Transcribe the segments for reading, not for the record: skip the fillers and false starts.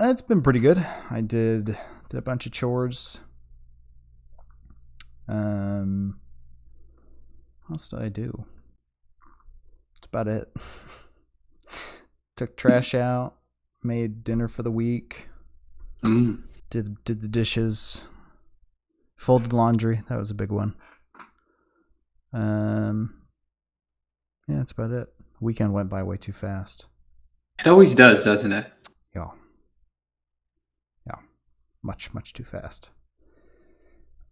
It's been pretty good. I did a bunch of chores. Um, what else did I do? That's about it. Took trash out, made dinner for the week, Mm. did the dishes, folded laundry. That was a big one. Yeah, that's about it. Weekend went by way too fast. It always does, doesn't it? Yeah, yeah, much too fast.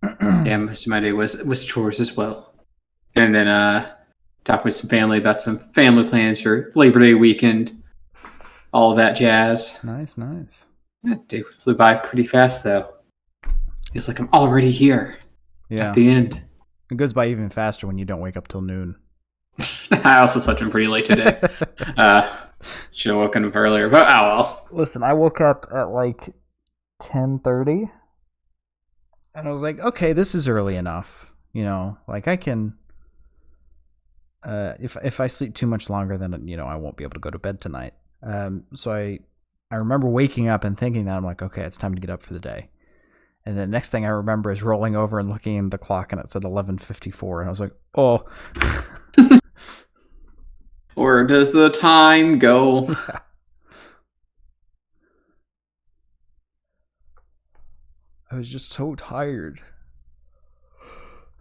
Yeah, most of my day was chores as well. And then talk with some family about some family plans for Labor Day weekend, all of that jazz. Nice. Yeah, day flew by pretty fast though. It's like I'm already here at Yeah, the end. it goes by even faster when you don't wake up till noon. I also slept in pretty late today. Should have woken up earlier, but oh well. Listen, I woke up at like 10:30, and I was like, okay, this is early enough. Like I can. If I sleep too much longer, then I won't be able to go to bed tonight. So I remember waking up and thinking that I'm like, okay, it's time to get up for the day. And the next thing I remember is rolling over and looking at the clock, and it said 11:54, and I was like, oh. Where does the time go? I was just so tired.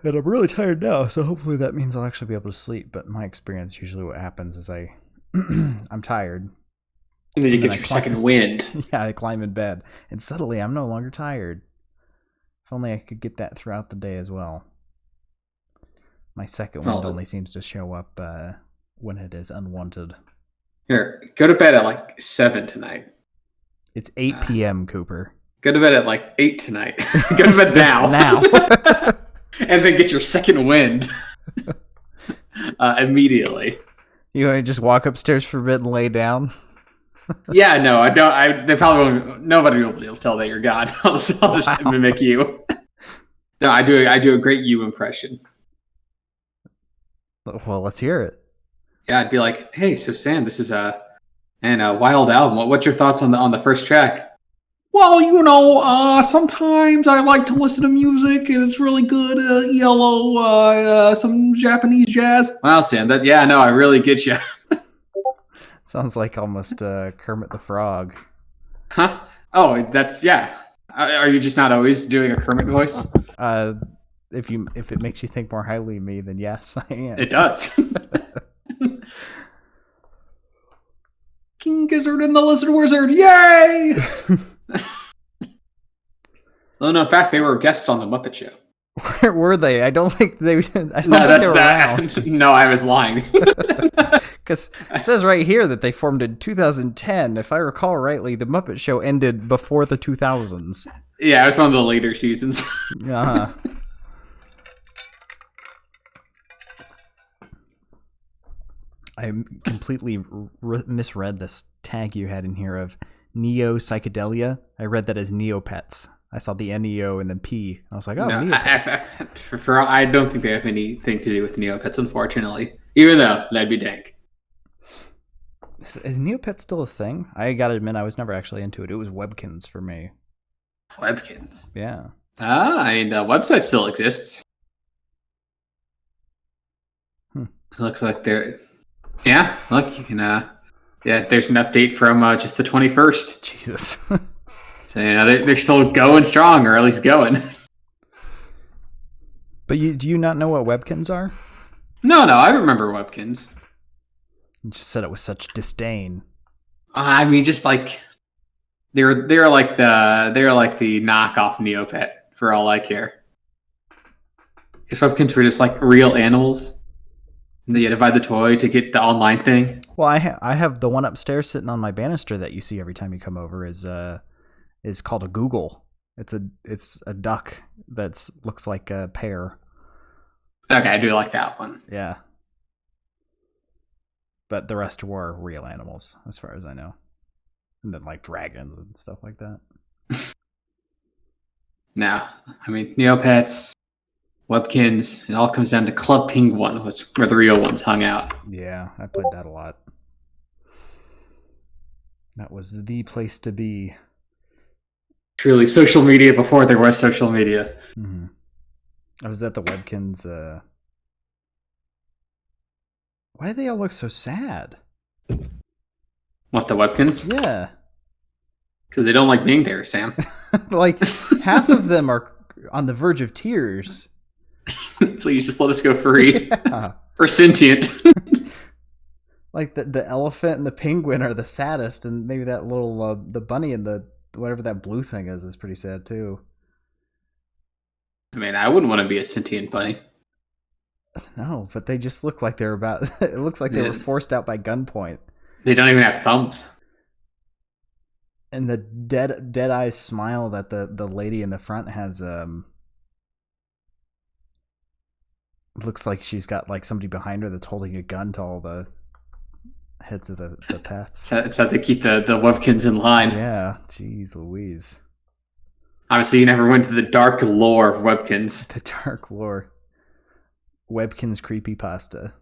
And I'm really tired now, so hopefully that means I'll actually be able to sleep. But in my experience, usually what happens is I'm tired. And then you get your second wind. Yeah, I climb in bed. And suddenly I'm no longer tired. If only I could get that throughout the day as well. My second wind only seems to show up when it is unwanted. Here, go to bed at like 7 tonight. It's 8 p.m., Cooper. Go to bed at like 8 tonight. Go to bed now. Now. And then get your second wind immedially. You want to just walk upstairs for a bit and lay down? Yeah, no, I don't. They probably won't. Nobody will be able to tell that you're gone. I'll just mimic you. No, I do a great you impression. Well, let's hear it. Yeah, I'd be like, "Hey, so Sam, this is a wild album. What's your thoughts on the first track?" Well, sometimes I like to listen to music, and it's really good. Some Japanese jazz. Well, Sam, I really get you. Sounds like almost Kermit the Frog. Huh? Oh, yeah. Are you just not always doing a Kermit voice? If it makes you think more highly of me, then yes, I am. It does. King Gizzard and the Lizard Wizard, yay! Well, no, in fact, they were guests on the Muppet Show. Where were they? I don't think they. They were around. No, I was lying. Because it says right here that they formed in 2010. If I recall rightly, the Muppet Show ended before the 2000s. Yeah, it was one of the later seasons. Uh-huh. I completely misread this tag you had in here of neo psychedelia. I read that as Neopets. I saw the Neo and then P. I was like, oh, no, Neopets. I don't think they have anything to do with Neopets, unfortunately. Even though that'd be dank. Is Neopets still a thing? I gotta admit, I was never actually into it. It was Webkins for me. Webkins? Yeah. The website still exists. It looks like they're... Yeah, look, you can... there's an update from just the 21st. Jesus. So, they're still going strong, or at least going. But do you not know what Webkins are? No, I remember Webkins. You just said it with such disdain. I mean, just like they're like the knockoff Neopet for all I care. Because Webkins were just like real animals. And you had to buy the toy to get the online thing. Well, I have the one upstairs sitting on my banister that you see every time you come over is called a Google. It's a duck that looks like a pear. Okay, I do like that one. Yeah. But the rest were real animals, as far as I know. And then like dragons and stuff like that. No, I mean, Neopets, Webkins, it all comes down to Club Penguin, where the real ones hung out. Yeah, I played that a lot. That was the place to be. Truly, social media before there was social media. Mm-hmm. I was at the Webkins. Why do they all look so sad? What, the Webkins? Yeah. Because they don't like being there, Sam. Like, half of them are on the verge of tears. Please just let us go free. Yeah. Or sentient. Like, the elephant and the penguin are the saddest, and maybe that little, the bunny and the, whatever that blue thing is pretty sad, too. I mean, I wouldn't want to be a sentient bunny. No, but they just look like they're about, it looks like they were forced out by gunpoint. They don't even have thumbs. And the dead eye smile that the lady in the front has, looks like she's got like somebody behind her that's holding a gun to all the heads of the pets. It's how they keep the Webkins in line. Yeah, jeez Louise. Obviously, you never went to the dark lore of Webkins. The dark lore. Webkins creepypasta.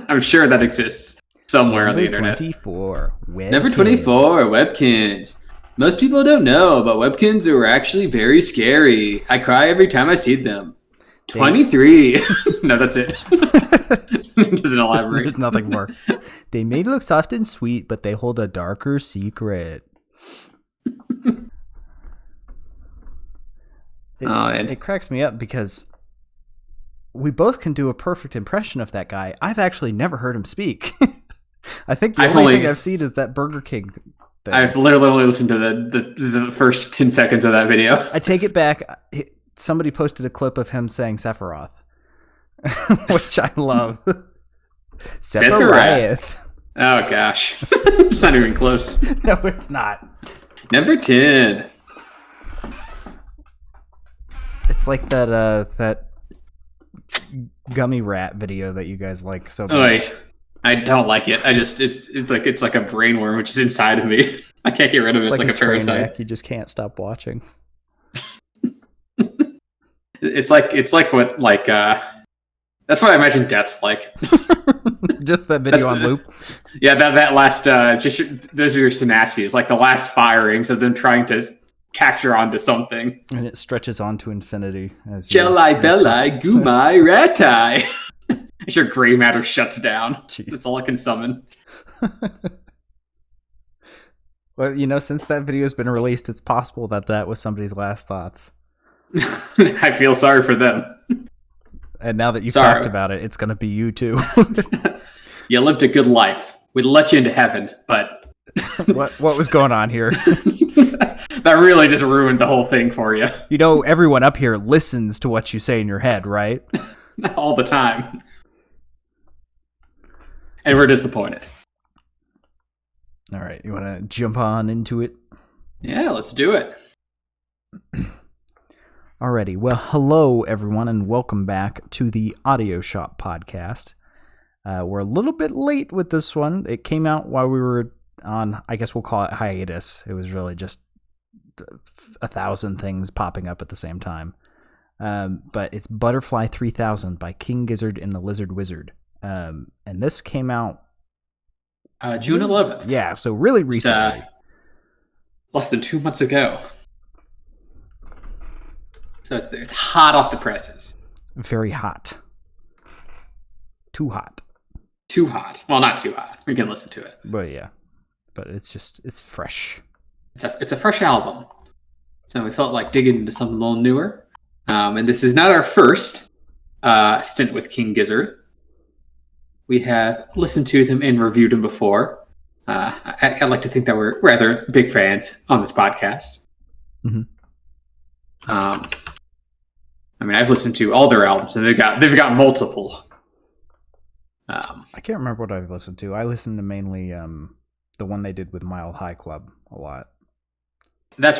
I'm sure that exists somewhere on the internet. 24. Number 24, Webkins. Most people don't know, but Webkins are actually very scary. I cry every time I see them. 23. No, that's it. Doesn't elaborate. There's nothing more. They may look soft and sweet, but they hold a darker secret. It cracks me up because we both can do a perfect impression of that guy. I've actually never heard him speak. I think the only thing I've seen is that Burger King thing. I've literally only listened to the first 10 seconds of that video. I take it back. Somebody posted a clip of him saying Sephiroth, which I love. Sephiroth. Oh, gosh. It's not even close. No, it's not. Number 10. It's like that gummy rat video that you guys like so much. I don't like it. It's like a brainworm which is inside of me. I can't get rid of it. It's like a parasite. Wreck. You just can't stop watching. It's like what that's what I imagine death's like. Just that video on loop. Yeah, that last those are your synapses, like the last firings of them trying to capture onto something. And it stretches on to infinity. Jelly belly gumai ratai. As your gray matter shuts down. Jeez. That's all I can summon. Well, since that video has been released, it's possible that was somebody's last thoughts. I feel sorry for them. And now that you've talked about it, it's going to be you too. You lived a good life. We'd let you into heaven, but... What was going on here? That really just ruined the whole thing for you. Everyone up here listens to what you say in your head, right? All the time. And we're disappointed. All right, you want to jump on into it? Yeah, let's do it. Alrighty, well, hello everyone, and welcome back to the Audio Shop podcast. We're a little bit late with this one. It came out while we were on, I guess we'll call it hiatus. It was really just 1,000 things popping up at the same time. But it's Butterfly 3000 by King Gizzard and the Lizard Wizard. And this came out June 11th. Yeah, so really recently. Less than 2 months ago. So it's hot off the presses. Very hot. Too hot. Too hot. Well, not too hot. We can listen to it. But yeah. But it's fresh. It's a fresh album. So we felt like digging into something a little newer. And this is not our first stint with King Gizzard. We have listened to them and reviewed them before. I like to think that we're rather big fans on this podcast. Mm-hmm. I mean, I've listened to all their albums, and they've got multiple. I can't remember what I've listened to. I listened to mainly the one they did with Mile High Club a lot. That's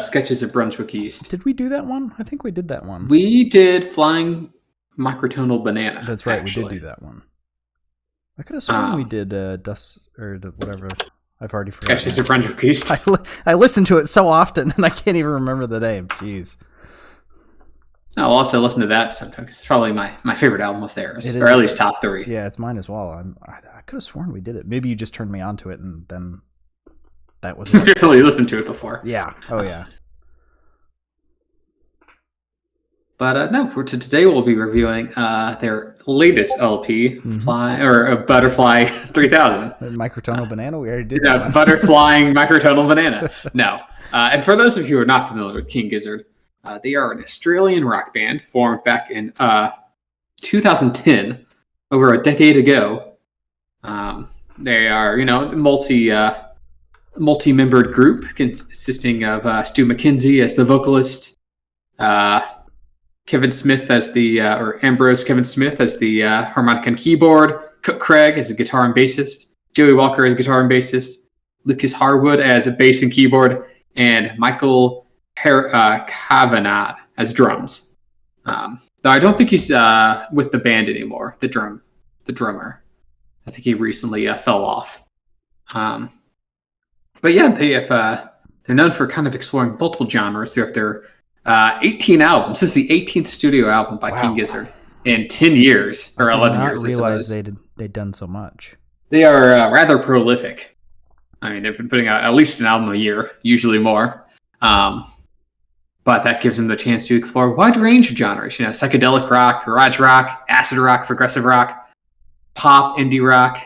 Sketches of Brunswick East. Did we do that one? I think we did that one. We did Flying Microtonal Banana. That's right. Actually. We did do that one. I could have sworn we did Dust or whatever. I've already forgotten. Sketches of Brunswick East. I listen to it so often, and I can't even remember the name. Jeez. Oh, I'll have to listen to that sometime because it's probably my favorite album of theirs, or at least top 3. Yeah, it's mine as well. I could have sworn we did it. Maybe you just turned me onto it, and then that was I've definitely listened to it before. Yeah. Oh yeah. But no, for today we'll be reviewing their latest LP, Butterfly 3000. Microtonal Banana. We already did Yeah, that one. Butterflying Microtonal Banana. No. And for those of you who are not familiar with King Gizzard, they are an Australian rock band formed back in 2010, over a decade ago. They are, multi-membered group consisting of Stu McKenzie as the vocalist, Kevin Smith as the Ambrose Kevin Smith as the harmonica and keyboard, Cook Craig as a guitar and bassist, Joey Walker as guitar and bassist, Lucas Harwood as a bass and keyboard, and Michael Kavanagh as drums. Though I don't think he's with the band anymore. The drummer. I think he recently fell off. But yeah, they're known for kind of exploring multiple genres throughout their 18 albums. This is the 18th studio album by King Gizzard in 10 years or 11 years. I did not realize they'd done so much. They are rather prolific. I mean, they've been putting out at least an album a year, usually more. But that gives them the chance to explore a wide range of genres. Psychedelic rock, garage rock, acid rock, progressive rock, pop, indie rock,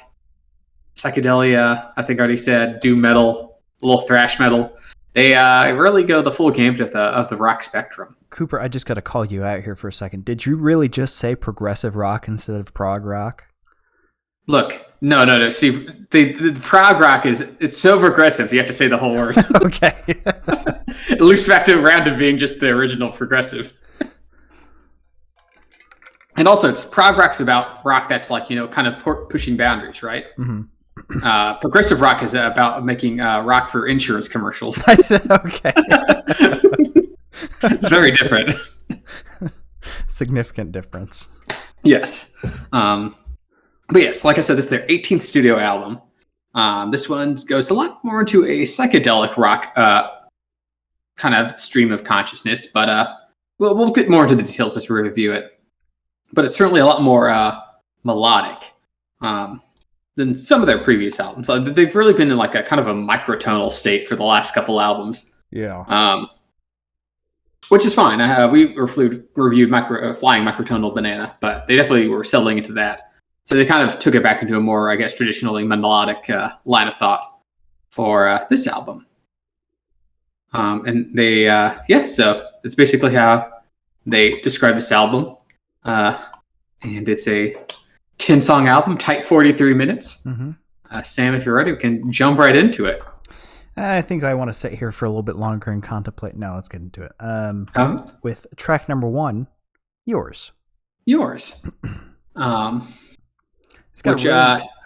psychedelia. I think I already said doom metal, a little thrash metal. They really go the full gamut of the rock spectrum. Cooper, I just got to call you out here for a second. Did you really just say progressive rock instead of prog rock? Look, no. See, the prog rock it's so progressive. You have to say the whole word. Okay. It loops back to being just the original progressive. And also, it's prog rock's about rock that's like kind of pushing boundaries, right? Mm-hmm. Progressive rock is about making rock for insurance commercials. Okay. It's very different. Significant difference. Yes. But yes, like I said, this is their 18th studio album. This one goes a lot more into a psychedelic rock kind of stream of consciousness, but we'll get more into the details as we review it. But it's certainly a lot more melodic than some of their previous albums. They've really been in like a kind of a microtonal state for the last couple albums. Yeah. Which is fine. We reviewed Flying Microtonal Banana, but they definitely were settling into that. So they kind of took it back into a more, I guess, traditionally melodic line of thought for this album. And they, so it's basically how they describe this album. And it's a 10-song album, tight 43 minutes. Mm-hmm. Sam, if you're ready, we can jump right into it. I think I want to sit here for a little bit longer and contemplate. No, let's get into it. With track number 1, Yours.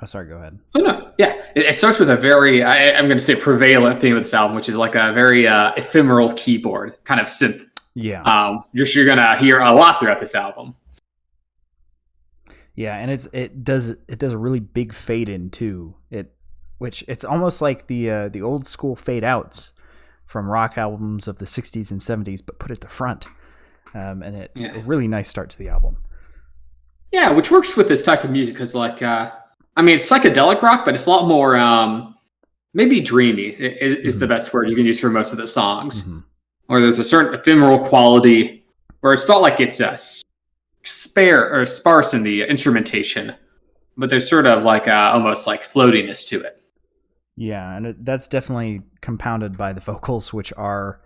Sorry, go ahead. Oh, no. Yeah. It starts with a very, I'm going to say prevalent theme of this album, which is like a very ephemeral keyboard kind of synth. Yeah. You're going to hear a lot throughout this album. Yeah, and it does a really big fade in too. Which it's almost like the old school fade outs from rock albums of the 60s and 70s, but put at the front. And it's a really nice start to the album. Yeah, which works with this type of music because, like, it's psychedelic rock, but it's a lot more maybe dreamy is the best word you can use for most of the songs. Mm-hmm. Or there's a certain ephemeral quality where it's not like it's sparse in the instrumentation, but there's sort of like almost like floatiness to it. Yeah, and that's definitely compounded by the vocals, which are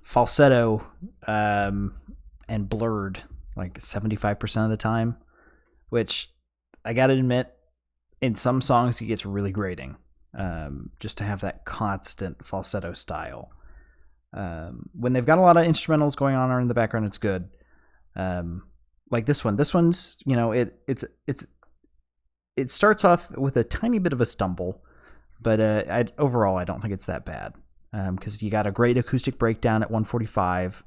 falsetto and blurred like 75% of the time, which I gotta admit, in some songs it gets really grating, just to have that constant falsetto style. When they've got a lot of instrumentals going on or in the background, it's good. Like this one. This one's, it starts off with a tiny bit of a stumble, but overall I don't think it's that bad, because you got a great acoustic breakdown at 1:45,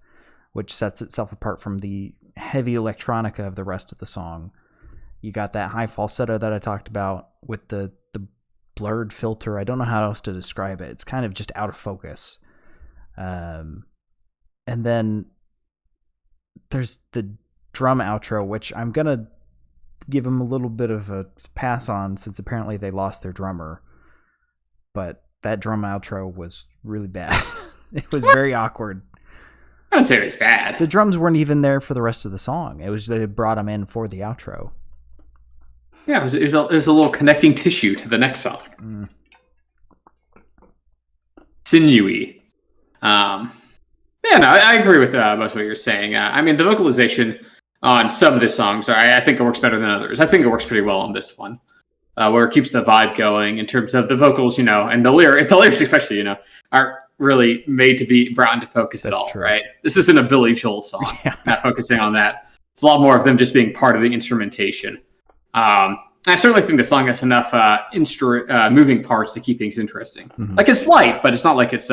which sets itself apart from the heavy electronica of the rest of the song. You got that high falsetto that I talked about with the blurred filter. I don't know how else to describe it. It's kind of just out of focus. And then there's the drum outro, which I'm going to give them a little bit of a pass on since apparently they lost their drummer. But that drum outro was really bad. It was very awkward. I don't say it was bad. The drums weren't even there for the rest of the song. It was they brought them in for the outro. Yeah, it was a little connecting tissue to the next song. Sinewy. Yeah, no, I agree with most of what you're saying. I mean, the vocalization on some of the songs, I think it works better than others. I think it works pretty well on this one, where it keeps the vibe going in terms of the vocals, and the lyrics especially, aren't really made to be brought into focus at all, true. Right? This isn't a Billy Joel song. Yeah. Not focusing on that. It's a lot more of them just being part of the instrumentation. I certainly think the song has enough moving parts to keep things interesting. Mm-hmm. Like it's light, but it's not like it's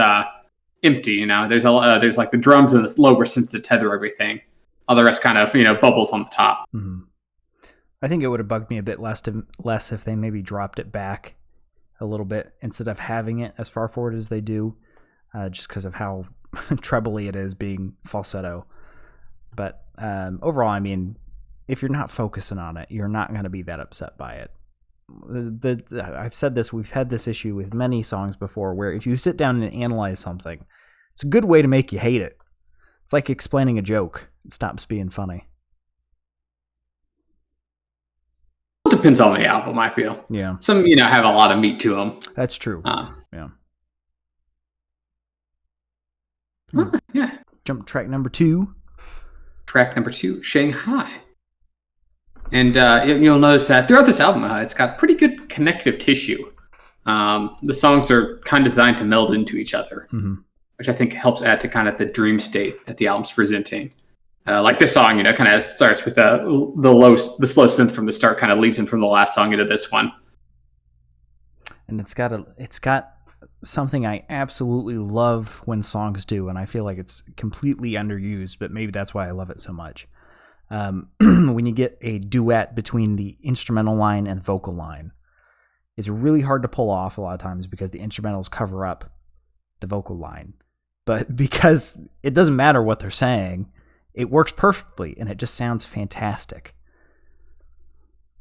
empty. There's like the drums and the lower synths to tether everything. All the rest kind of bubbles on the top. Mm-hmm. I think it would have bugged me a bit less if they maybe dropped it back a little bit instead of having it as far forward as they do, just because of how trebly it is being falsetto. But overall, I mean, if you're not focusing on it, you're not going to be that upset by it. I've said this, we've had this issue with many songs before, where if you sit down and analyze something, it's a good way to make you hate it. It's like explaining a joke. It stops being funny. It depends on the album, I feel. Yeah. Some, have a lot of meat to them. That's true. Yeah. Yeah. Jump track number 2. Track number 2, Shanghai. And you'll notice that throughout this album, it's got pretty good connective tissue. The songs are kind of designed to meld into each other, which I think helps add to kind of the dream state that the album's presenting. Like this song, kind of starts with the slow synth from the start, kind of leads in from the last song into this one. And it's got something I absolutely love when songs do, and I feel like it's completely underused, but maybe that's why I love it so much. When you get a duet between the instrumental line and vocal line, it's really hard to pull off a lot of times because the instrumentals cover up the vocal line. But because it doesn't matter what they're saying, it works perfectly, and it just sounds fantastic.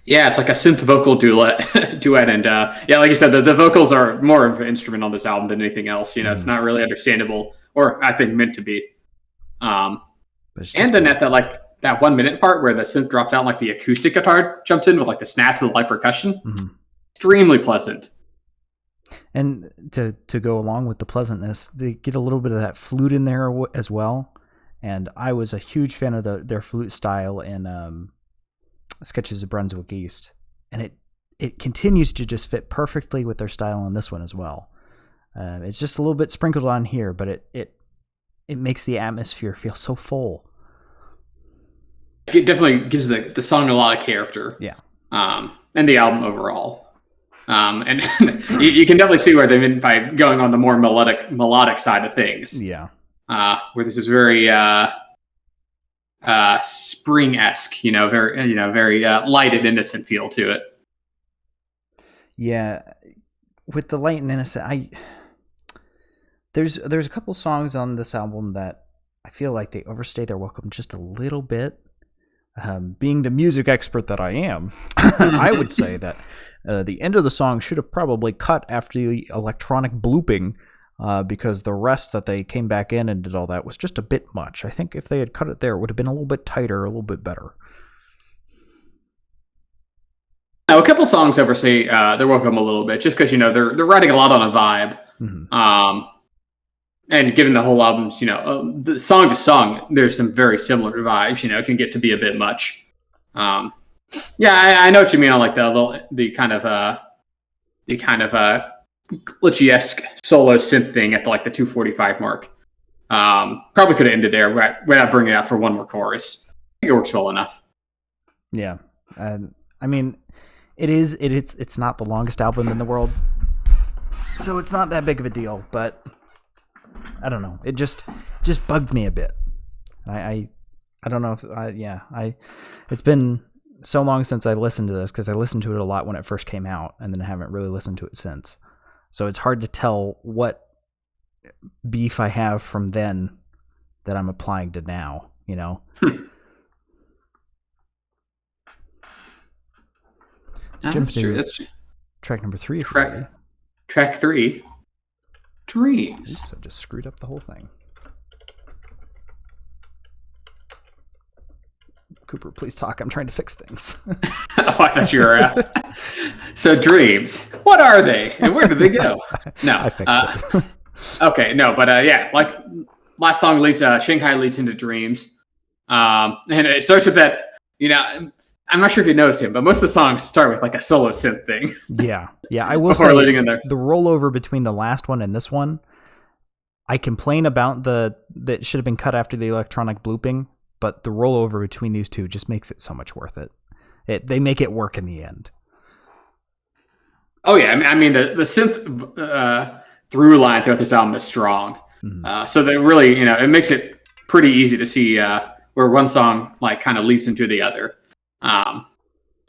Yeah, it's like a synth vocal duet, and like you said, the vocals are more of an instrument on this album than anything else. It's not really understandable, or I think meant to be. And then that 1 minute part where the synth drops out, and like the acoustic guitar jumps in with like the snaps of the light percussion, extremely pleasant. And to go along with the pleasantness, they get a little bit of that flute in there as well. And I was a huge fan of their flute style in Sketches of Brunswick East, and it continues to just fit perfectly with their style in this one as well. It's just a little bit sprinkled on here, but it makes the atmosphere feel so full. It definitely gives the song a lot of character. Yeah. And the album overall. And you can definitely see where they meant by going on the more melodic side of things. Yeah. Where this is very spring-esque, very light and innocent feel to it. Yeah, with the light and innocent, there's a couple songs on this album that I feel like they overstay their welcome just a little bit. Being the music expert that I am, I would say that the end of the song should have probably cut after the electronic blooping. Because the rest that they came back in and did all that was just a bit much. I think if they had cut it there, it would have been a little bit tighter, a little bit better. Now, a couple songs overstay their welcome a little bit, just because they're writing a lot on a vibe. And given the whole album's the song to song, there's some very similar vibes. It can get to be a bit much. I know what you mean on like the kind of glitchy-esque solo synth thing at the 2:45 mark. Probably could have ended there without bringing it out for one more chorus. I think it works well enough. Yeah, I mean, it's not the longest album in the world, so it's not that big of a deal. But I don't know, it just bugged me a bit. I don't know if it's been so long since I listened to this because I listened to it a lot when it first came out, and then I haven't really listened to it since. So it's hard to tell what beef I have from then that I'm applying to now, That's true. Track number 3. Track 3, Dreams. Oops, I just screwed up the whole thing. Cooper, please talk. I'm trying to fix things. Oh, I thought you were. So dreams. What are they, and where do they go? No, I fixed it. Okay, no, but yeah, like last song leads. Shanghai leads into dreams, and it starts with that. You know, I'm not sure if you noticed him, but most of the songs start with like a solo synth thing. Yeah. I will Before say leading in there. The rollover between the last one and this one, I complain about that should have been cut after the electronic blooping. But the rollover between these two just makes it so much worth it. They make it work in the end. Oh yeah, I mean the synth through line throughout this album is strong. Mm-hmm. So that really, it makes it pretty easy to see where one song like kind of leads into the other. And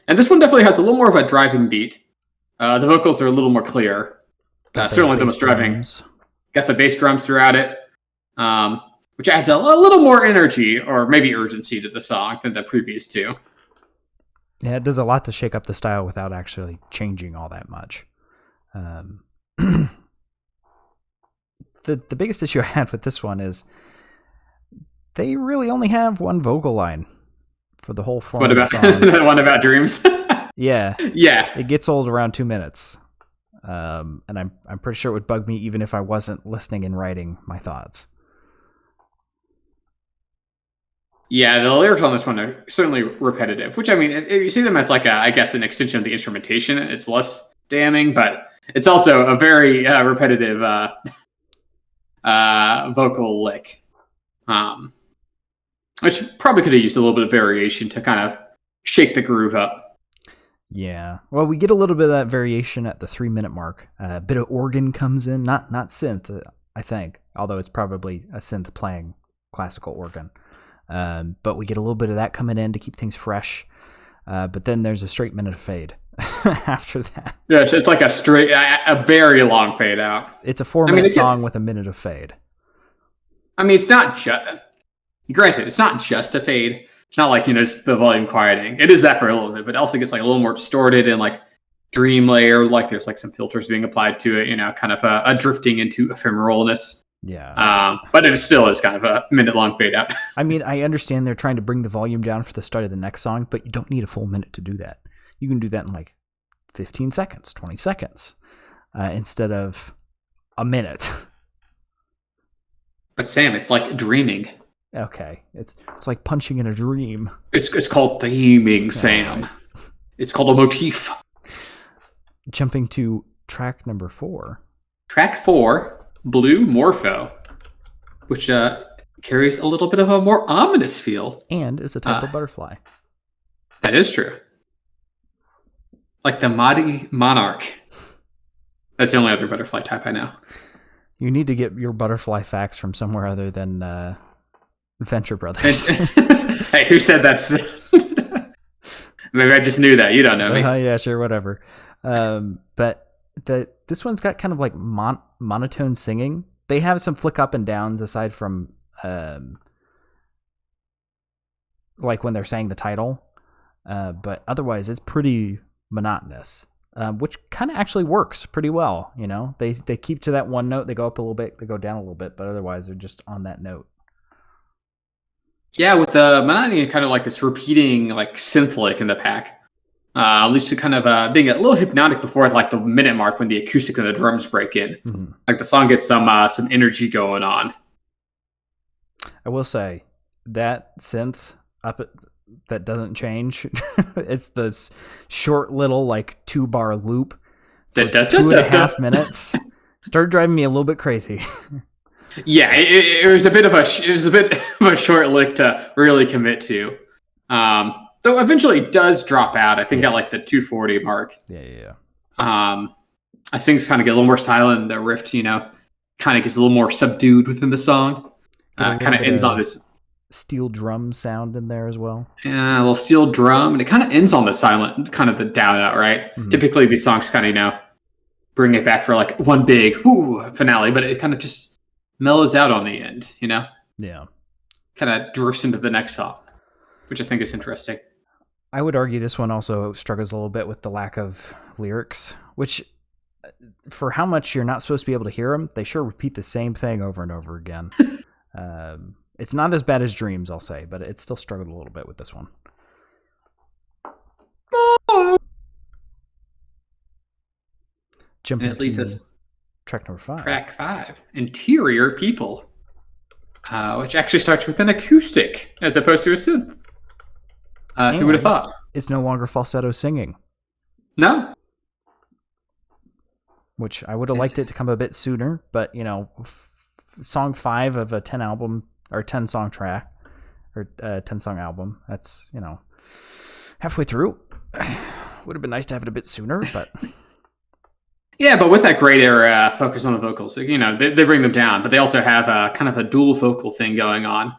this one definitely has a little more of a driving beat. The vocals are a little more clear. Certainly the most driving. Got the bass drums throughout it. Which adds a little more energy or maybe urgency to the song than the previous two. Yeah, it does a lot to shake up the style without actually changing all that much. The biggest issue I had with this one is they really only have one vocal line for the whole form of the song. The one about dreams? Yeah. Yeah. It gets old around 2 minutes. And I'm pretty sure it would bug me even if I wasn't listening and writing my thoughts. Yeah, the lyrics on this one are certainly repetitive, which I mean, you see them as like I guess an extension of the instrumentation. It's less damning, but it's also a very repetitive vocal lick, which probably could have used a little bit of variation to kind of shake the groove up. Yeah, well, we get a little bit of that variation at the 3-minute mark. A bit of organ comes in, not synth, I think, although it's probably a synth playing classical organ. But we get a little bit of that coming in to keep things fresh. But then there's a straight minute of fade after that. Yeah, it's like a very long fade out. It's a 4-minute song with a minute of fade. I mean, it's not just, granted, it's not just a fade. It's not like, it's the volume quieting. It is that for a little bit, but it also gets like a little more distorted and like dream layer. Like there's like some filters being applied to it, kind of a drifting into ephemeralness. Yeah. But it still is kind of a minute-long fade-out. I mean, I understand they're trying to bring the volume down for the start of the next song, but you don't need a full minute to do that. You can do that in like 15 seconds, 20 seconds, instead of a minute. But Sam, it's like dreaming. Okay. It's like punching in a dream. It's called theming, Sam. Right. It's called a motif. Jumping to track number 4. Track 4... Blue Morpho, which carries a little bit of a more ominous feel. And is a type of butterfly. That is true. Like the Mahdi Monarch. That's the only other butterfly type I know. You need to get your butterfly facts from somewhere other than Venture Brothers. Hey, who said that's... Maybe I just knew that. You don't know me. Yeah, sure, whatever. But... this one's got kind of like monotone singing. They have some flick up and downs aside from like when they're saying the title, but otherwise it's pretty monotonous, which kind of actually works pretty well. They keep to that one note. They go up a little bit, they go down a little bit, but otherwise they're just on that note. Yeah, with the monotony, kind of like this repeating like synth lick in the pack. At least to kind of being a little hypnotic before like the minute mark when the acoustic and the drums break in. Mm-hmm. Like the song gets some energy going on. I will say that synth that doesn't change. It's this short little like 2-bar loop for 2.5 minutes. Started driving me a little bit crazy. Yeah, it was a bit of a short lick to really commit to. Though eventually it does drop out, I think at like the 240 mark. Yeah. As things kind of get a little more silent, the riff, kind of gets a little more subdued within the song. Kind of ends on this steel drum sound in there as well. Yeah, a little steel drum, and it kind of ends on the silent, kind of the down out, right? Mm-hmm. Typically these songs kind of, bring it back for like one big finale, but it kind of just mellows out on the end, Yeah. Kind of drifts into the next song, which I think is interesting. I would argue this one also struggles a little bit with the lack of lyrics, which for how much you're not supposed to be able to hear them, they sure repeat the same thing over and over again. It's not as bad as Dreams, I'll say, but it still struggled a little bit with this one. And it leads us track number 5. Track 5, Interior People, which actually starts with an acoustic as opposed to a synth. Who would have thought? It's no longer falsetto singing. No. Which I would have liked it to come a bit sooner, but song 5 of a 10 album or 10 song track or 10 song album. That's halfway through. Would have been nice to have it a bit sooner, but yeah, but with that great era focus on the vocals, they bring them down, but they also have a kind of a dual vocal thing going on,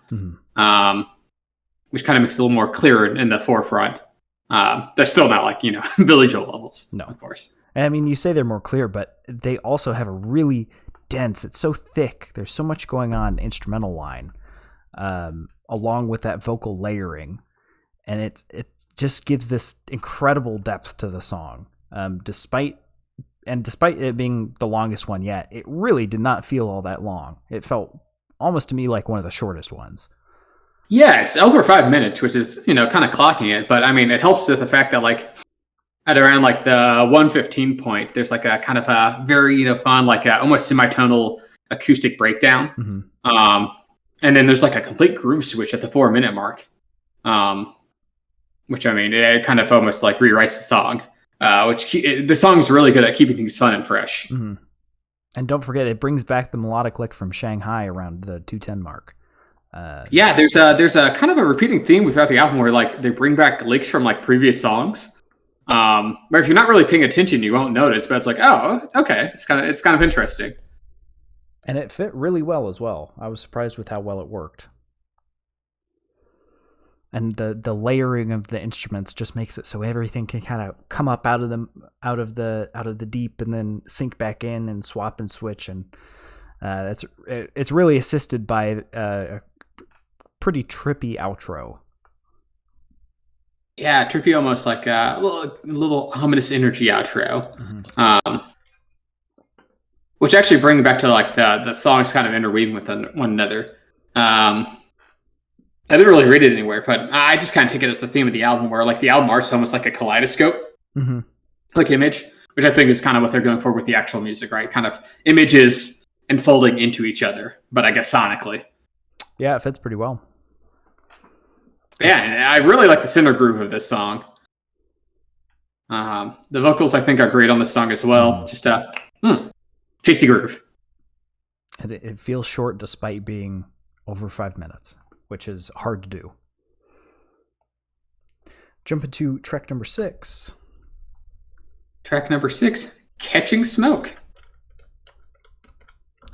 which kind of makes it a little more clear in the forefront. They're still not like Billy Joel levels, no, of course. I mean, you say they're more clear, but they also have a really dense. It's so thick. There's so much going on instrumental line, along with that vocal layering, and it just gives this incredible depth to the song. Despite it being the longest one yet, it really did not feel all that long. It felt almost to me like one of the shortest ones. Yeah, it's over 5 minutes, which is kind of clocking it. But I mean, it helps with the fact that at around the 1:15 point, there's a kind of a very fun almost semitonal acoustic breakdown, and then there's a complete groove switch at the 4-minute mark, which I mean it kind of almost rewrites the song. The song's really good at keeping things fun and fresh. Mm-hmm. And don't forget, it brings back the melodic lick from Shanghai around the 2:10 mark. Yeah, there's a kind of a repeating theme throughout the album where they bring back licks from previous songs. Where if you're not really paying attention, you won't notice. But it's oh, okay, it's kind of interesting. And it fit really well as well. I was surprised with how well it worked. And the layering of the instruments just makes it so everything can kind of come up out of the deep and then sink back in and swap and switch, and it's really assisted by a pretty trippy outro. Yeah, trippy, almost like a little ominous energy outro, which actually brings back to the songs kind of interweaving with one another. I didn't really read it anywhere, but I just kind of take it as the theme of the album, where the album art's almost like a kaleidoscope, image, which I think is kind of what they're going for with the actual music, right? Kind of images unfolding into each other, but I guess sonically. Yeah, it fits pretty well. Yeah, and I really like the center groove of this song. The vocals, I think, are great on this song as well. Just tasty groove. And it feels short despite being over 5 minutes, which is hard to do. Jump into track number 6. Track number 6, Catching Smoke.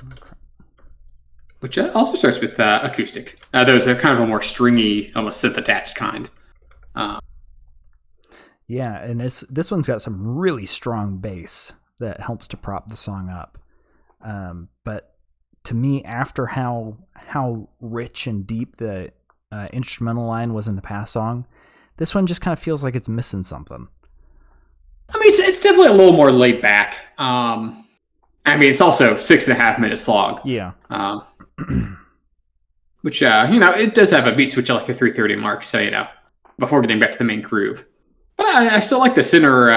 Okay. Which also starts with acoustic. Those are kind of a more stringy, almost synth-attached kind. Yeah, and this one's got some really strong bass that helps to prop the song up. But to me, after how rich and deep the instrumental line was in the past song, this one just kind of feels like it's missing something. I mean, it's definitely a little more laid back. I mean, it's also 6.5 minutes long. Yeah. Which, it does have a beat switch at the 3:30 mark, so, before getting back to the main groove. But I still like the center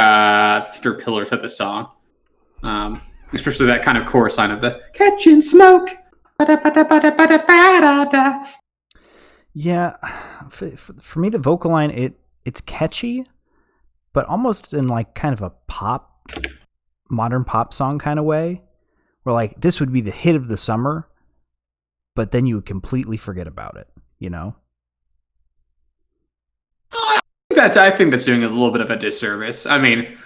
pillars of the song. Especially that kind of chorus line of the catching smoke. Yeah. For me, the vocal line, it's catchy, but almost in kind of a modern pop song kind of way, where this would be the hit of the summer, but then you would completely forget about it, I think that's doing a little bit of a disservice. I mean,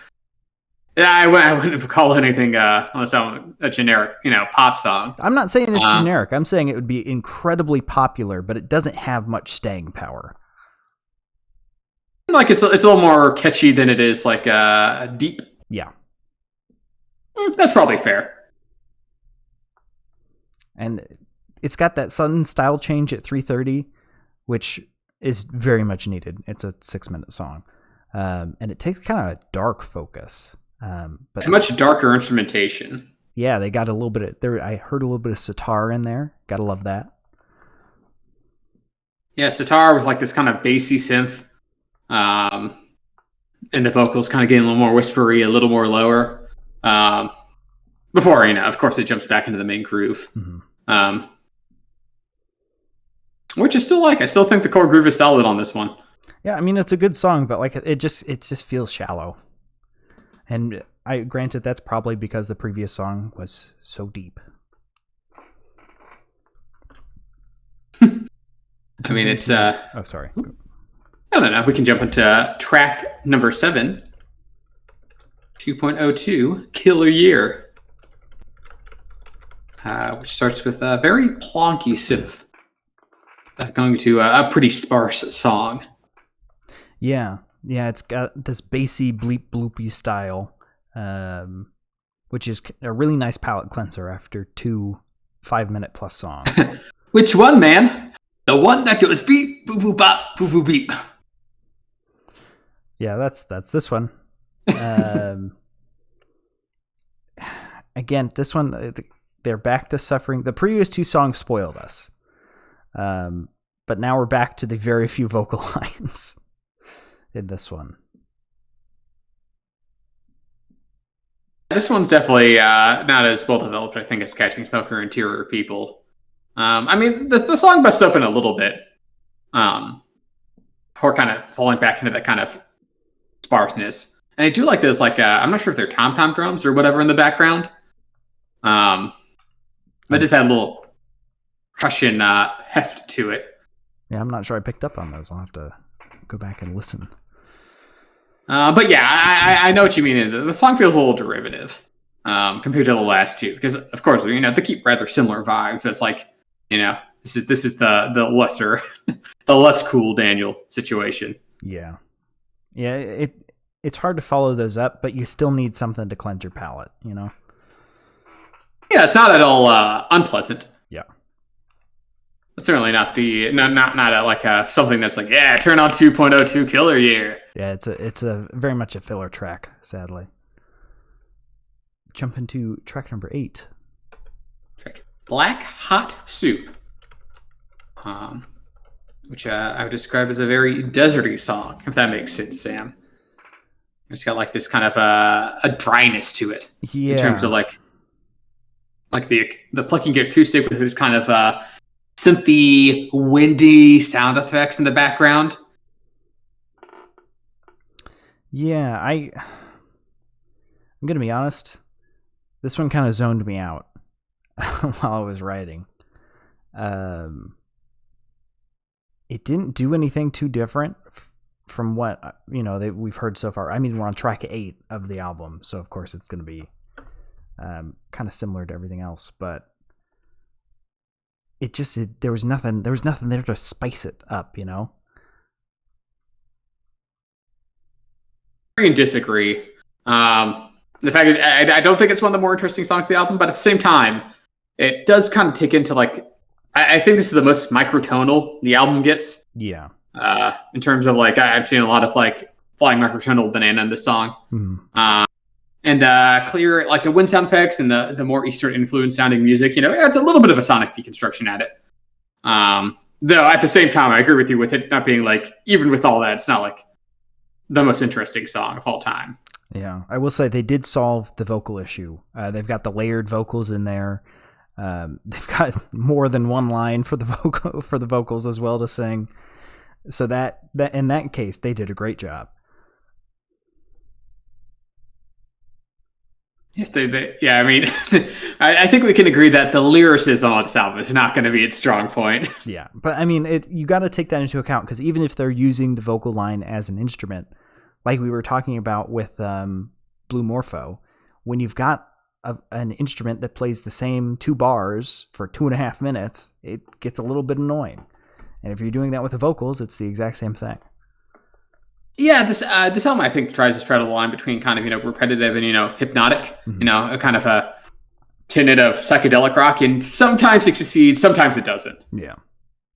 I wouldn't call anything unless I'm a generic, pop song. I'm not saying it's generic. I'm saying it would be incredibly popular, but it doesn't have much staying power. It's a little more catchy than it is deep. Yeah. That's probably fair. And it's got that sudden style change at 3:30, which is very much needed. It's a 6-minute song. And it takes kind of a dark focus. But it's much darker instrumentation. yeah, they got a little bit of there. I heard a little bit of sitar in there. Gotta love that. Yeah, sitar with like this kind of bassy synth, and the vocals kind of getting a little more whispery, a little more lower. Before of course, it jumps back into the main groove. Mm-hmm. Which I still like. I still think the core groove is solid on this one. Yeah, I mean it's a good song, but like it just feels shallow. And granted that's probably because the previous song was so deep. I mean, it's oh, sorry. No. We can jump into track number 7, 2.02, Killer Year, which starts with a very plonky synth, going to a pretty sparse song. Yeah, it's got this bassy bleep bloopy style, which is a really nice palate cleanser after 2 5-minute plus songs. Which one, man? The one that goes beep, boop, boop, bop, boop, boop, beep. Yeah, that's this one. Again, this one, they're back to suffering. The previous 2 songs spoiled us. But now we're back to the very few vocal lines in this one. This one's definitely not as well developed, I think, as Catching Smoke or Interior People. I mean, the song busts open a little bit, before kind of falling back into that kind of sparseness. And I do like this, like, I'm not sure if they're tom-tom drums or whatever in the background. But just had a little percussion heft to it. Yeah, I'm not sure I picked up on those. I'll have to go back and listen. But yeah, I know what you mean. The song feels a little derivative compared to the last 2, because of course they keep rather similar vibes. But it's like this is the lesser, the less cool Daniel situation. Yeah. It's hard to follow those up, but you still need something to cleanse your palate. Yeah, it's not at all unpleasant. Yeah. But certainly not something that's like, yeah, turn on 2.02 Killer Year. Yeah, it's a very much a filler track, sadly. Jump into track number 8. Black Hot Soup, which I would describe as a very deserty song, if that makes sense, Sam. It's got like this kind of a dryness to it, in terms of like the plucking acoustic with this kind of synthy, windy sound effects in the background. Yeah, I'm gonna be honest. This one kind of zoned me out while I was writing. It didn't do anything too different from what we've heard so far. I mean, we're on track 8 of the album, so of course it's going to be kind of similar to everything else. But there was nothing there to spice it up. Agree and disagree. The fact is, I don't think it's one of the more interesting songs of the album, but at the same time, it does kind of take into like, I think this is the most microtonal the album gets. Yeah. In terms of like, I've seen a lot of like flying microtonal banana in this song. Mm-hmm. And clear, like the wind sound effects and the more Eastern influence sounding music, it's a little bit of a sonic deconstruction at it. Though at the same time, I agree with you with it not being like, even with all that, it's not like the most interesting song of all time. Yeah, I will say they did solve the vocal issue. They've got the layered vocals in there. They've got more than one line for the vocals as well to sing. So that in that case, they did a great job. Yes, yeah. I mean, I think we can agree that the lyricism on this album is not going to be its strong point. Yeah, but I mean, you got to take that into account because even if they're using the vocal line as an instrument, like we were talking about with Blue Morpho, when you've got an instrument that plays the same 2 bars for 2.5 minutes, it gets a little bit annoying. And if you're doing that with the vocals, it's the exact same thing. Yeah, this album I think tries to straddle the line between kind of repetitive and hypnotic, Mm-hmm. A kind of a tenet of psychedelic rock, and sometimes it succeeds, sometimes it doesn't. Yeah.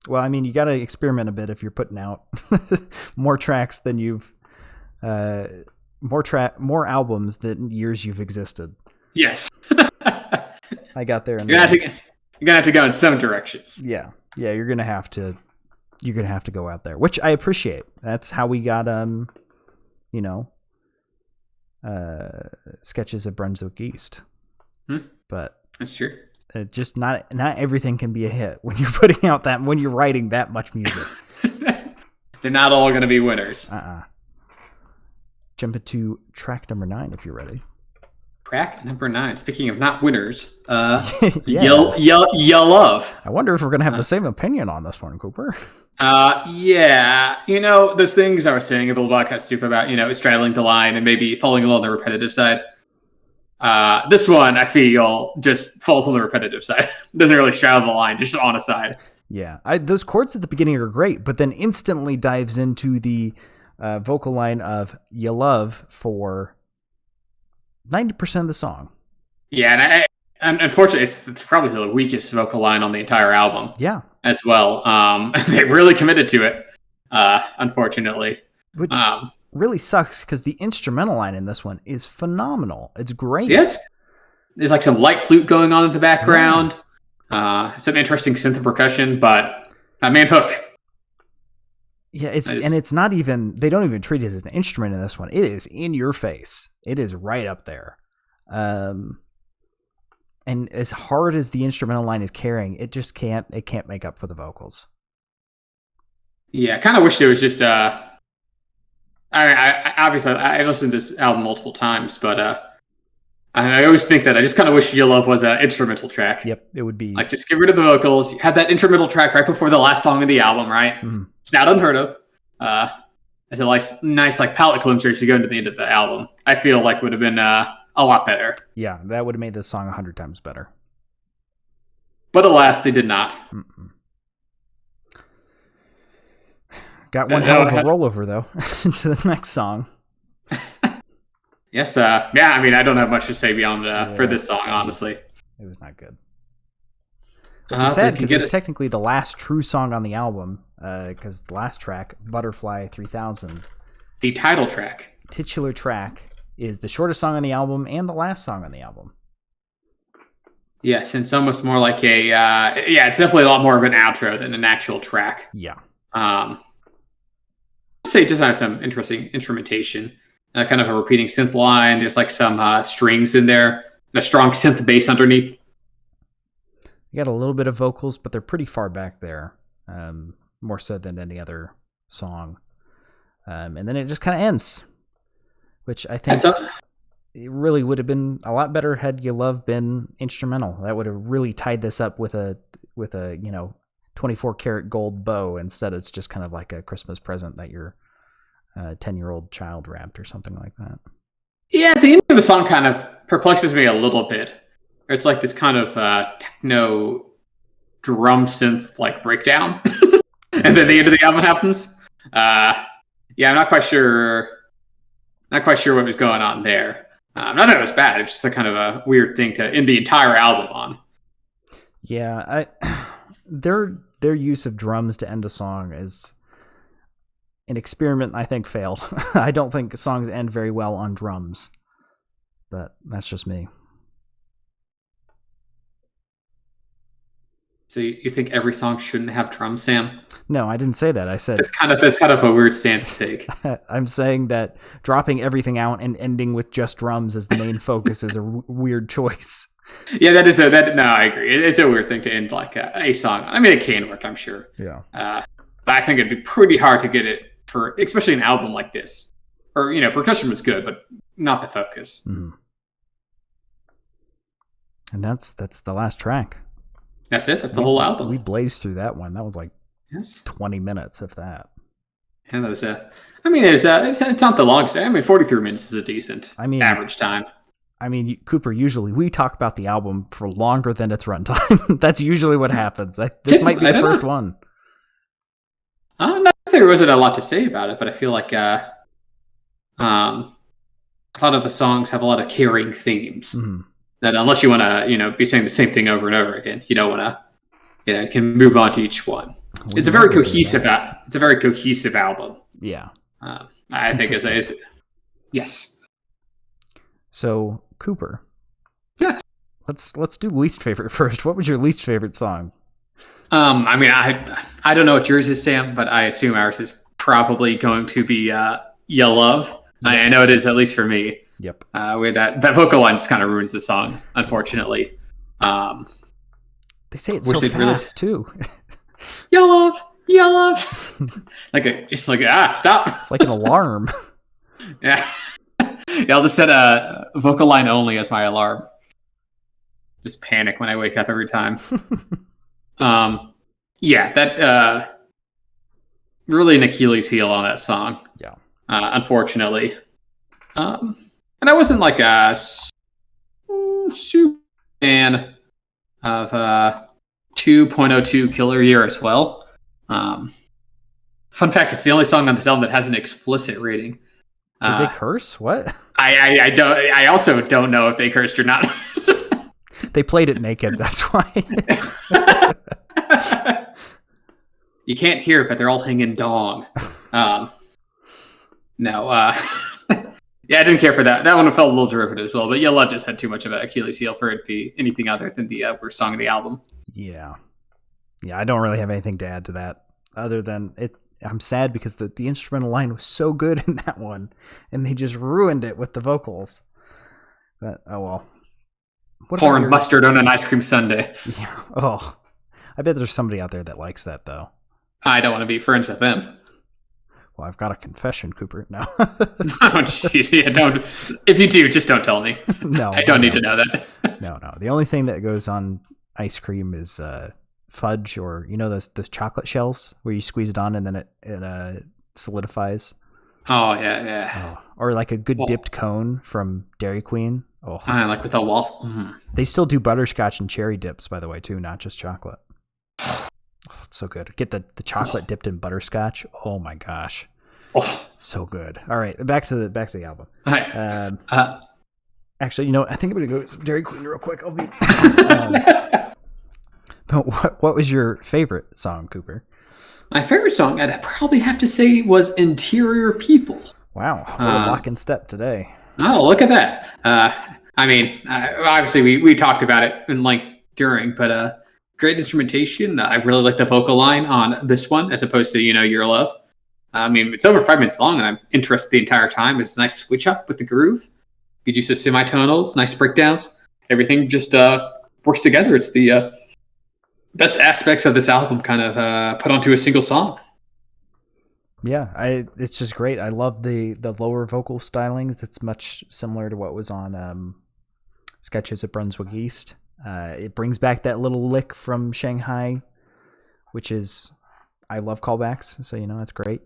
Well, I mean, you got to experiment a bit if you're putting out more tracks than you've more albums than years you've existed. Yes. I got there. You're gonna have to go in some directions. Yeah. You're gonna have to go out there, which I appreciate. That's how we got Sketches of Brunswick East. But that's true. Just not everything can be a hit when you're putting out when you're writing that much music. They're not all going to be winners. Jump into track number 9 if you're ready. Track number 9. Speaking of not winners, Yeah. Yell Love. I wonder if we're going to have the same opinion on this one, Cooper. Yeah. Those things I was saying about Black Hat Soup about, straddling the line and maybe falling along the repetitive side. This one, I feel, just falls on the repetitive side. Doesn't really straddle the line, just on a side. Yeah, those chords at the beginning are great, but then instantly dives into the vocal line of "You Love" for 90% of the song. Yeah, and unfortunately, it's probably the weakest vocal line on the entire album. Yeah, as well. They really committed to it, unfortunately. Which really sucks because the instrumental line in this one is phenomenal. It's great. Yes, there's like some light flute going on in the background. Some interesting synth and percussion, but that main hook. Yeah, it's not even, they don't even treat it as an instrument in this one. It is in your face. It is right up there. And as hard as the instrumental line is carrying, it can't make up for the vocals. Yeah, I kind of wish it was just, I obviously I listened to this album multiple times, but I always think that I just kind of wish Your Love was an instrumental track. Yep, it would be. Like, just get rid of the vocals. You had that instrumental track right before the last song of the album, right? Mm-hmm. It's not unheard of. It's a nice like palate cleanser as you go into the end of the album. I feel like would have been a lot better. Yeah, that would have made this song 100 times better. But alas, they did not. Mm-mm. Got one hell of a rollover, though, into the next song. Yes, I don't have much to say beyond for this song, honestly. It was not good. Which is sad, because it's technically the last true song on the album, because the last track, Butterfly 3000... The title track. Titular track is the shortest song on the album and the last song on the album. Yes, and it's almost more like it's definitely a lot more of an outro than an actual track. Yeah. I'd say it does have some interesting instrumentation. Kind of a repeating synth line. There's like some strings in there. And a strong synth bass underneath. You got a little bit of vocals, but they're pretty far back there. More so than any other song. And then it just kind of ends. Which I think it really would have been a lot better had You Love been instrumental. That would have really tied this up with a 24 karat gold bow. Instead, it's just kind of like a Christmas present that your 10-year-old child wrapped or something like that. Yeah, the end of the song kind of perplexes me a little bit. It's like this kind of techno drum synth like breakdown, and then the end of the album happens. I'm not quite sure. Not quite sure what was going on there. Not that it was bad. It was just a kind of a weird thing to end the entire album on. Yeah, their use of drums to end a song is an experiment I think failed. I don't think songs end very well on drums, but that's just me. So you think every song shouldn't have drums, Sam? No, I didn't say that. I said that's kind of a weird stance to take. I'm saying that dropping everything out and ending with just drums as the main focus is a weird choice. Yeah, no, I agree. It's a weird thing to end like a song. I mean, it can work, I'm sure. Yeah. But I think it'd be pretty hard to get it for, especially an album like this. Or, percussion was good, but not the focus. Mm-hmm. And that's the last track. That's it. That's the whole album. We blazed through that one. That was like 20 minutes, if that. And that was it's not the longest. 43 minutes is a decent average time. Cooper, usually we talk about the album for longer than its runtime. That's usually what happens. This might be the first one. Not that there wasn't a lot to say about it, but I feel like a lot of the songs have a lot of carrying themes. Mm-hmm. That unless you want to, be saying the same thing over and over again, you don't want to, can move on to each one. It's a very cohesive. It's a very cohesive album. Yeah, I think Yes. So Cooper, Yes. let's do least favorite first. What was your least favorite song? I mean, I don't know what yours is, Sam, but I assume ours is probably going to be "Ya Love." Yep. I know it is, at least for me. Yep. Where that vocal line just kind of ruins the song, unfortunately. They say it wish so they'd really- fast too. "Ya Love, Ya Love," just like stop. It's like an alarm. Yeah. Yeah, I'll just set a vocal line only as my alarm. Just panic when I wake up every time. Yeah, that really an Achilles heel on that song. Yeah. Unfortunately. And I wasn't like a super fan of 2.02 Killer Year as well. Fun fact, it's the only song on this album that has an explicit rating. Did they curse? What? I don't. I also don't know if they cursed or not. They played it naked. That's why. You can't hear it, but they're all hanging dong. No. Yeah, I didn't care for that. That one felt a little derivative as well. But "Ya Love" just had too much of an Achilles heel for it to be anything other than the worst song of the album. Yeah. I don't really have anything to add to that other than it. I'm sad because the instrumental line was so good in that one, and they just ruined it with the vocals. But oh well. Corn mustard on an ice cream sundae. Yeah. Oh, I bet there's somebody out there that likes that though. I don't want to be friends with them. Well, I've got a confession, Cooper. No. Oh, jeez. Yeah, don't. If you do, just don't tell me. No. I don't need to know that. No. The only thing that goes on ice cream is fudge, or those chocolate shells where you squeeze it on and then it solidifies. Oh yeah. Oh. Or like a good dipped cone from Dairy Queen. Oh, like with a waffle. Mm. They still do butterscotch and cherry dips, by the way, too, not just chocolate. Oh, it's so good. Get the chocolate dipped in butterscotch. Oh my gosh, so good. All right, back to the album. All right. Actually, I think I'm gonna go to Dairy Queen real quick. I'll be. But what was your favorite song, Cooper? My favorite song, I'd probably have to say, was "Interior People." Wow, what a lock and step today. Oh, look at that. I mean, obviously we talked about it in length during, but great instrumentation. I really like the vocal line on this one as opposed to, "Your Love." I mean, it's over 5 minutes long and I'm interested the entire time. It's a nice switch up with the groove. Good use of semitonals, nice breakdowns. Everything just works together. It's the best aspects of this album kind of put onto a single song. Yeah, it's just great. I love the lower vocal stylings. It's much similar to what was on Sketches of Brunswick East. It brings back that little lick from Shanghai, which is, I love callbacks, so that's great.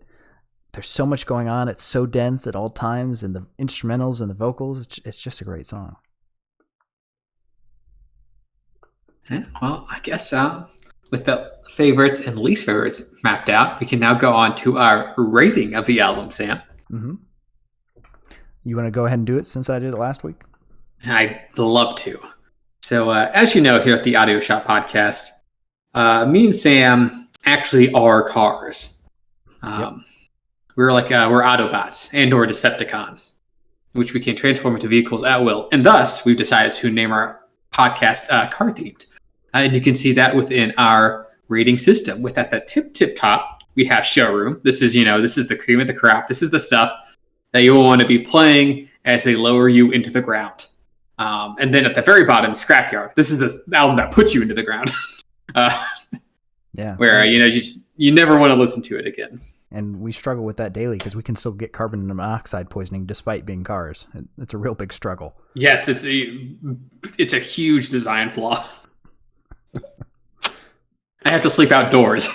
There's so much going on. It's so dense at all times, and the instrumentals and the vocals, it's just a great song. Yeah, well, I guess with the favorites and least favorites mapped out, we can now go on to our rating of the album, Sam. Mm-hmm. You want to go ahead and do it since I did it last week? I'd love to. So, as you know, here at the Audio Shop Podcast, me and Sam actually are cars. Yep. We're Autobots and/or Decepticons, which we can transform into vehicles at will. And thus, we've decided to name our podcast car themed. And you can see that within our rating system. With at the tip top, we have Showroom. This is the cream of the crop. This is the stuff that you will want to be playing as they lower you into the ground. And then at the very bottom, Scrapyard. This is the album that puts you into the ground. Yeah. Where you never want to listen to it again. And we struggle with that daily because we can still get carbon monoxide poisoning despite being cars. It's a real big struggle. Yes, it's a huge design flaw. I have to sleep outdoors.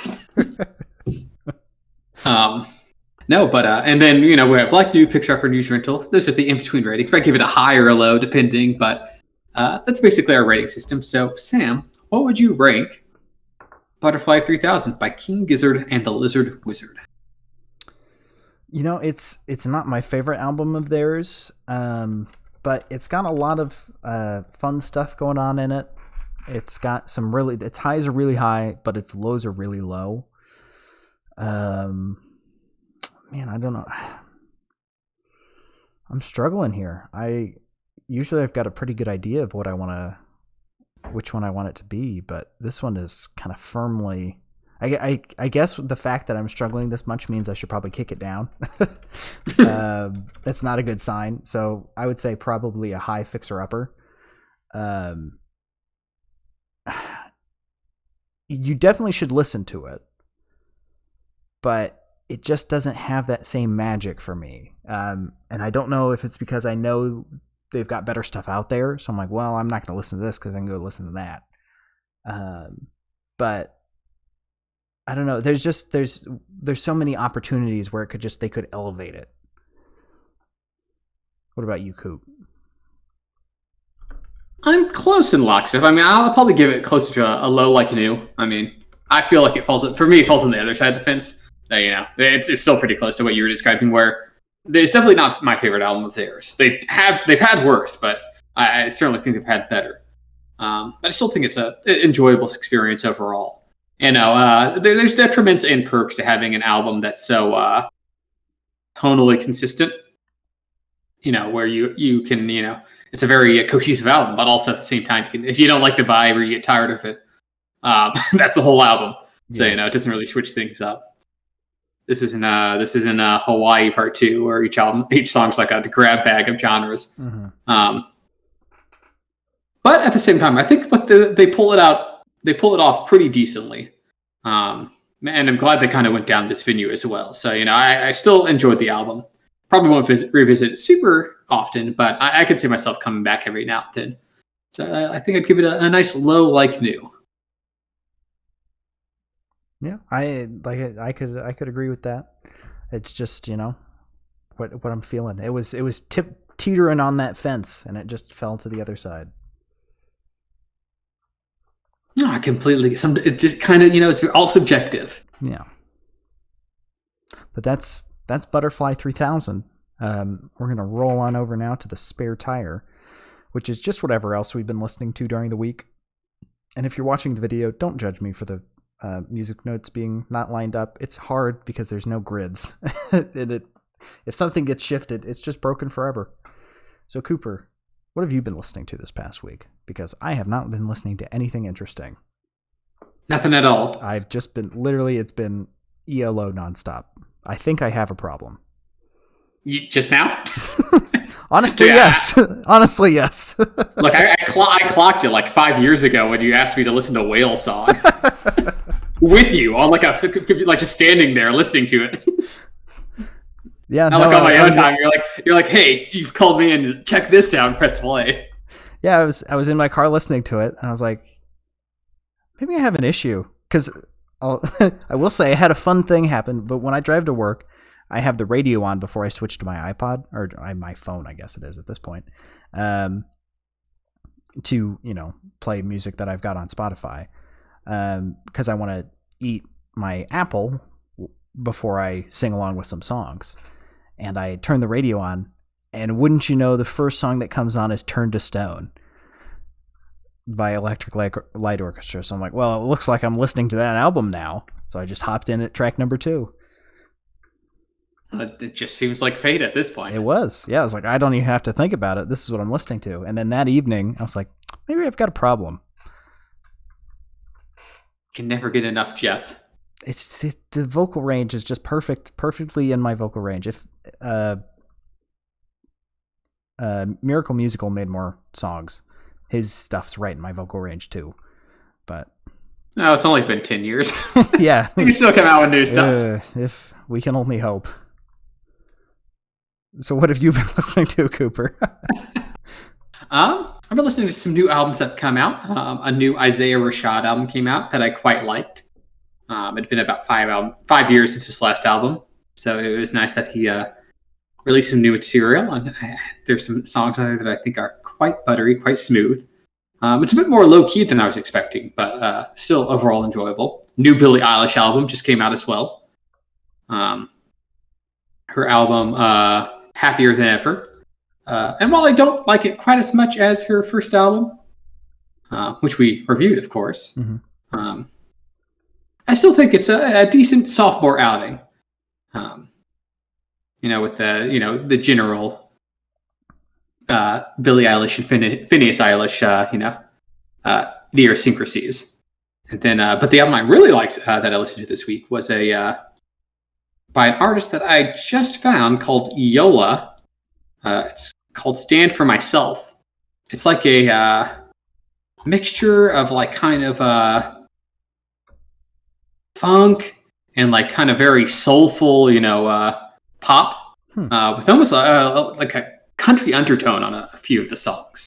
No, but and then we have like new fixer upper news rental. Those are the in between ratings. Might give it a high or a low depending, but that's basically our rating system. So Sam, what would you rank Butterfly 3000 by King Gizzard and the Lizard Wizard? It's not my favorite album of theirs, but it's got a lot of fun stuff going on in it. It's got its highs are really high, but its lows are really low. Man, I don't know. I'm struggling here. I've got a pretty good idea of which one I want it to be, but this one is kind of firmly. I guess the fact that I'm struggling this much means I should probably kick it down. That's not a good sign. So I would say probably a high fixer upper. You definitely should listen to it, but it just doesn't have that same magic for me. And I don't know if it's because I know they've got better stuff out there. So I'm like, well, I'm not going to listen to this because I can go listen to that. But I don't know. There's so many opportunities where they could elevate it. What about you, Coop? I'm close in lockstep. I mean, I'll probably give it closer to a low like new. I mean, I feel like it falls on the other side of the fence. It's still pretty close to what you were describing, where it's definitely not my favorite album of theirs. They've had worse, but I certainly think they've had better. I still think it's an enjoyable experience overall. There's detriments and perks to having an album that's so tonally consistent. Where you can, it's a very cohesive album, but also at the same time, if you don't like the vibe or you get tired of it, that's the whole album. So, it doesn't really switch things up. This isn't Hawaii Part 2, where each song's like a grab bag of genres. Mm-hmm. But at the same time, I think they pull it off pretty decently. And I'm glad they kind of went down this venue as well. So, I still enjoyed the album. Probably won't revisit it super often, but I could see myself coming back every now and then. So I think I'd give it a nice low like new. Yeah, I could agree with that. It's just, what I'm feeling. It was teetering on that fence, and it just fell to the other side. No, I completely. It just kind of, it's all subjective. Yeah. But that's Butterfly 3000. We're going to roll on over now to the Spare Tire, which is just whatever else we've been listening to during the week. And if you're watching the video, don't judge me for the music notes being not lined up. It's hard because there's no grids. If something gets shifted, it's just broken forever. So Cooper, what have you been listening to this past week? Because I have not been listening to anything interesting. Nothing at all. I've just been, it's been ELO nonstop. I think I have a problem. You, just now? Honestly, yes. Honestly, yes. Look, I clocked it like 5 years ago when you asked me to listen to Whale Song with you on like just standing there listening to it. Yeah, on my own time, you're like, hey, you've called me and check this out and press play. Yeah, I was in my car listening to it, and I was like, maybe I have an issue because I will say I had a fun thing happen, but when I drive to work, I have the radio on before I switch to my iPod or my phone, I guess it is at this point, to play music that I've got on Spotify, because I want to eat my apple before I sing along with some songs. And I turn the radio on, and wouldn't you know, the first song that comes on is "Turn to Stone" by Electric Light Orchestra. So I'm like, well, it looks like I'm listening to that album now. So I just hopped in at track number 2. It just seems like fate at this point. It was. Yeah, I was like, I don't even have to think about it. This is what I'm listening to. And then that evening, I was like, maybe I've got a problem. Can never get enough Jeff. It's the vocal range is just perfectly in my vocal range. If Miracle Musical made more songs, his stuff's right in my vocal range too. But no, it's only been 10 years. Yeah, you can still come out with new stuff. If we can only hope. So, what have you been listening to, Cooper? I've been listening to some new albums that have come out. A new Isaiah Rashad album came out that I quite liked. It'd been about 5 years since his last album, so it was nice that he released some new material. And there's some songs on there that I think are quite buttery, quite smooth. It's a bit more low key than I was expecting, but still overall enjoyable. New Billie Eilish album just came out as well. Her album Happier Than Ever. And while I don't like it quite as much as her first album, which we reviewed, of course, mm-hmm. I still think it's a decent sophomore outing. With the general Billie Eilish and Phineas Eilish, the idiosyncrasies. And then, but the album I really liked that I listened to this week was by an artist that I just found called Yola. It's called Stand for Myself. It's like a mixture of like kind of funk and like kind of very soulful, pop with almost like a country undertone on a few of the songs.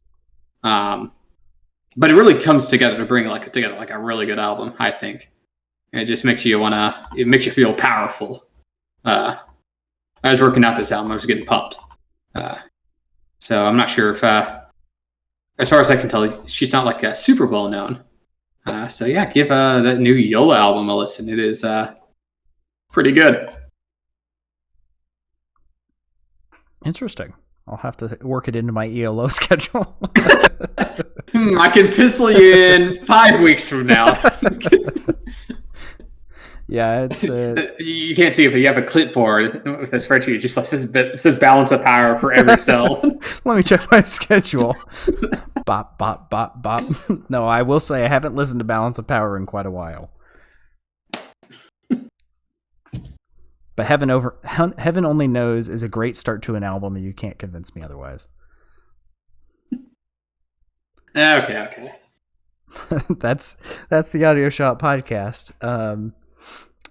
But it really comes together to bring together like a really good album, I think. And it just makes you it makes you feel powerful. I was working out this album, I was getting pumped. So I'm not sure if, as far as I can tell, she's not like super well known. So yeah, give that new Yola album a listen. It is pretty good. Interesting. I'll have to work it into my ELO schedule. I can pencil you in 5 weeks from now. Yeah, it's you can't see it, but you have a clipboard with a spreadsheet. It just says balance of power for every cell. Let me check my schedule. Bop, bop, bop, bop. No, I will say I haven't listened to Balance of Power in quite a while. But Heaven Only Knows is a great start to an album, and you can't convince me otherwise. Okay. That's the Audio Shop podcast.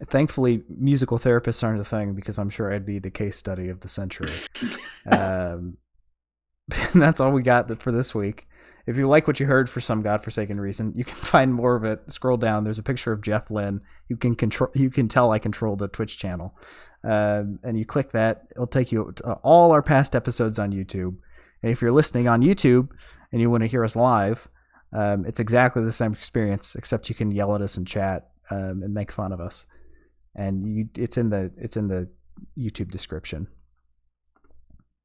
Thankfully, musical therapists aren't a thing, because I'm sure I'd be the case study of the century. That's all we got for this week. If you like what you heard for some godforsaken reason, you can find more of it. Scroll down. There's a picture of Jeff Lynne. You can tell I control the Twitch channel. And you click that. It'll take you to all our past episodes on YouTube. And if you're listening on YouTube and you want to hear us live, it's exactly the same experience, except you can yell at us in chat and make fun of us. And it's in the YouTube description.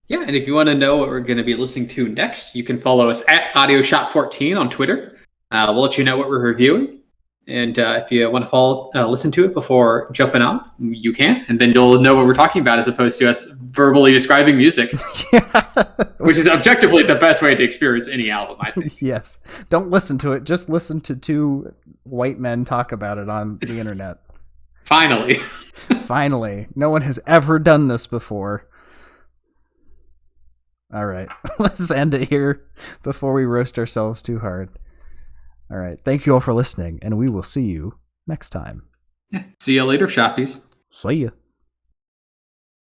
Yeah, and if you want to know what we're going to be listening to next, you can follow us at AudioShop14 on Twitter. We'll let you know what we're reviewing. And if you want to listen to it before jumping on, you can. And then you'll know what we're talking about as opposed to us verbally describing music. Yeah. Which is objectively the best way to experience any album, I think. Yes. Don't listen to it. Just listen to two white men talk about it on the internet. Finally. Finally. No one has ever done this before. All right. Let's end it here before we roast ourselves too hard. All right. Thank you all for listening, and we will see you next time. Yeah. See you later, shoppies. See ya.